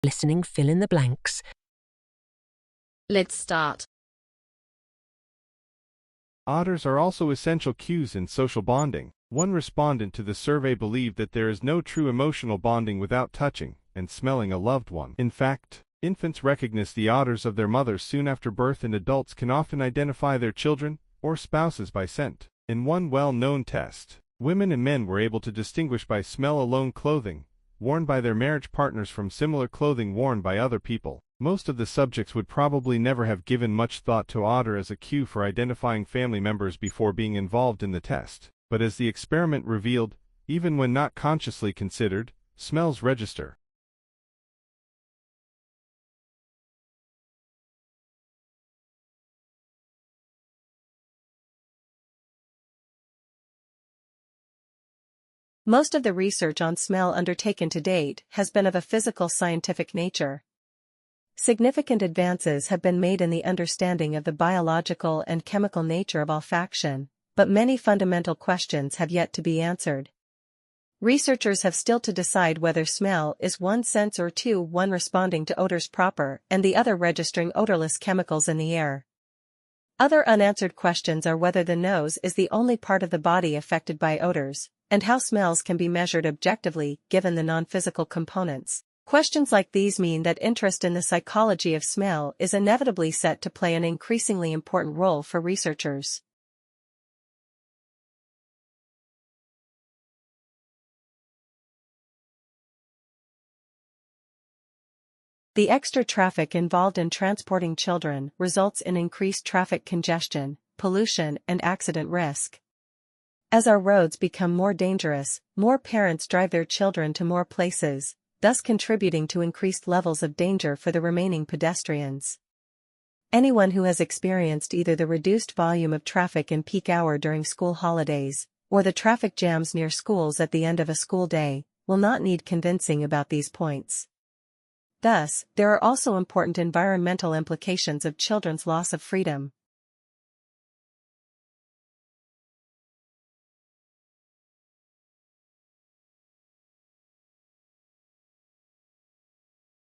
Listening, fill in the blanks. Let's start. Otters are also essential cues in social bonding. One respondent to the survey believed that there is no true emotional bonding without touching and smelling a loved one. In fact, infants recognize the odors of their mothers soon after birth, and adults can often identify their children or spouses by scent. In one well-known test, women and men were able to distinguish by smell alone clothing worn by their marriage partners from similar clothing worn by other people. Most of the subjects would probably never have given much thought to odor as a cue for identifying family members before being involved in the test. But as the experiment revealed, even when not consciously considered, smells register. Most of the research on smell undertaken to date has been of a physical scientific nature. Significant advances have been made in the understanding of the biological and chemical nature of olfaction, but many fundamental questions have yet to be answered. Researchers have still to decide whether smell is one sense or two, one responding to odors proper and the other registering odorless chemicals in the air. Other unanswered questions are whether the nose is the only part of the body affected by odors, and how smells can be measured objectively given the non-physical components. Questions like these mean that interest in the psychology of smell is inevitably set to play an increasingly important role for researchers. The extra traffic involved in transporting children results in increased traffic congestion, pollution, and accident risk. As our roads become more dangerous, more parents drive their children to more places, thus contributing to increased levels of danger for the remaining pedestrians. Anyone who has experienced either the reduced volume of traffic in peak hour during school holidays, or the traffic jams near schools at the end of a school day, will not need convincing about these points. Thus, there are also important environmental implications of children's loss of freedom.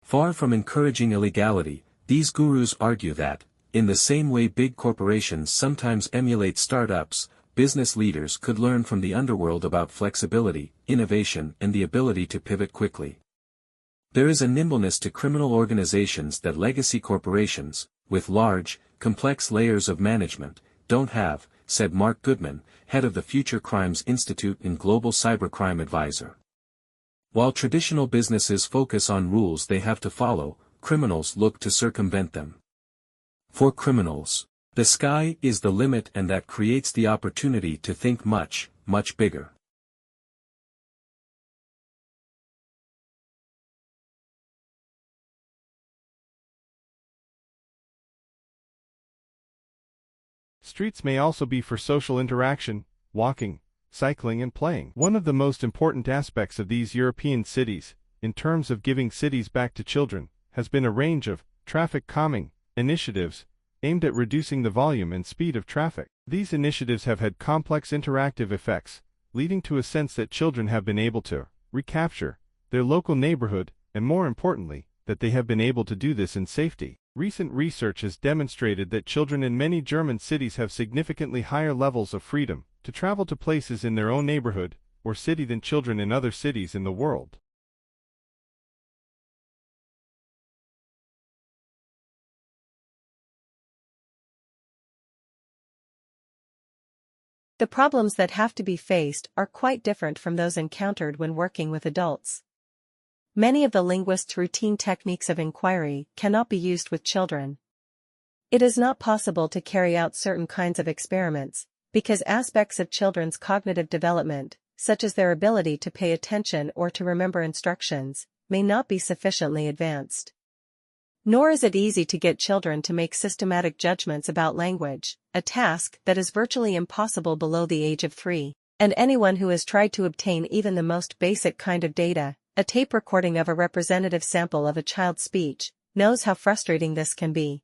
Far from encouraging illegality, these gurus argue that, in the same way big corporations sometimes emulate startups, business leaders could learn from the underworld about flexibility, innovation, and the ability to pivot quickly. There is a nimbleness to criminal organizations that legacy corporations, with large, complex layers of management, don't have, said Mark Goodman, head of the Future Crimes Institute and Global Cybercrime Advisor. While traditional businesses focus on rules they have to follow, criminals look to circumvent them. For criminals, the sky is the limit, and that creates the opportunity to think much, much bigger. Streets may also be for social interaction, walking, cycling, and playing. One of the most important aspects of these European cities, in terms of giving cities back to children, has been a range of traffic calming initiatives aimed at reducing the volume and speed of traffic. These initiatives have had complex interactive effects, leading to a sense that children have been able to recapture their local neighborhood, and more importantly, that they have been able to do this in safety. Recent research has demonstrated that children in many German cities have significantly higher levels of freedom to travel to places in their own neighborhood or city than children in other cities in the world. The problems that have to be faced are quite different from those encountered when working with adults. Many of the linguist's routine techniques of inquiry cannot be used with children. It is not possible to carry out certain kinds of experiments, because aspects of children's cognitive development, such as their ability to pay attention or to remember instructions, may not be sufficiently advanced. Nor is it easy to get children to make systematic judgments about language, a task that is virtually impossible below the age of 3. And anyone who has tried to obtain even the most basic kind of data, a tape recording of a representative sample of a child's speech, knows how frustrating this can be.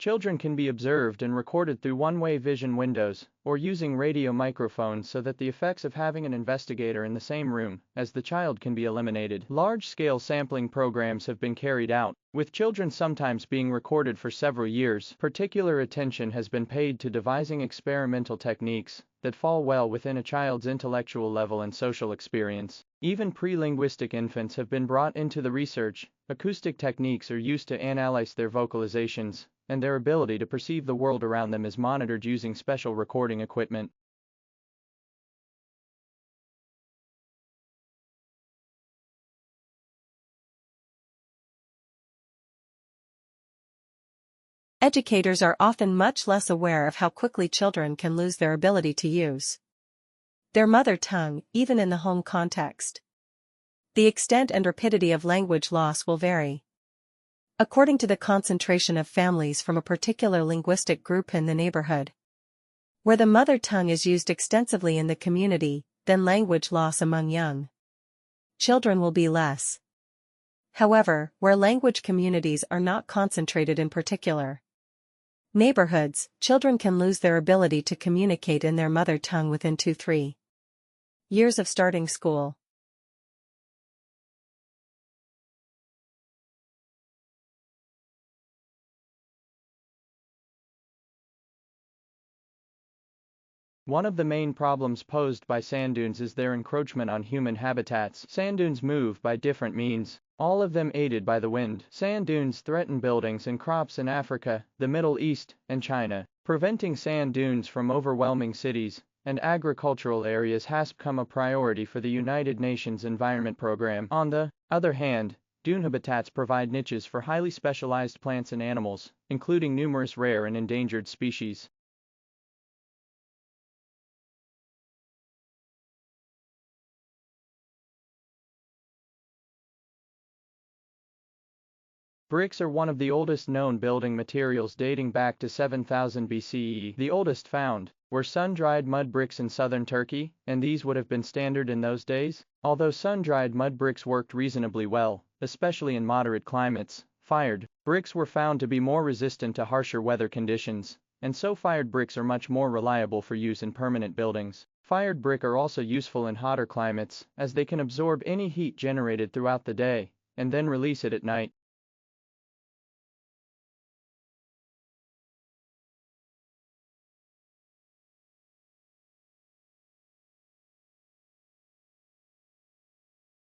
Children can be observed and recorded through one-way vision windows, or using radio microphones so that the effects of having an investigator in the same room as the child can be eliminated. Large-scale sampling programs have been carried out, with children sometimes being recorded for several years. Particular attention has been paid to devising experimental techniques that fall well within a child's intellectual level and social experience. Even pre-linguistic infants have been brought into the research. Acoustic techniques are used to analyze their vocalizations, and their ability to perceive the world around them is monitored using special recording equipment. Educators are often much less aware of how quickly children can lose their ability to use their mother tongue, even in the home context. The extent and rapidity of language loss will vary according to the concentration of families from a particular linguistic group in the neighborhood. Where the mother tongue is used extensively in the community, then language loss among young children will be less. However, where language communities are not concentrated in particular neighborhoods, children can lose their ability to communicate in their mother tongue within 2-3 years of starting school. One of the main problems posed by sand dunes is their encroachment on human habitats. Sand dunes move by different means, all of them aided by the wind. Sand dunes threaten buildings and crops in Africa, the Middle East, and China. Preventing sand dunes from overwhelming cities and agricultural areas has become a priority for the United Nations Environment Program. On the other hand, dune habitats provide niches for highly specialized plants and animals, including numerous rare and endangered species. Bricks are one of the oldest known building materials, dating back to 7000 BCE. The oldest found were sun-dried mud bricks in southern Turkey, and these would have been standard in those days. Although sun-dried mud bricks worked reasonably well, especially in moderate climates, fired bricks were found to be more resistant to harsher weather conditions, and so fired bricks are much more reliable for use in permanent buildings. Fired brick are also useful in hotter climates, as they can absorb any heat generated throughout the day and then release it at night.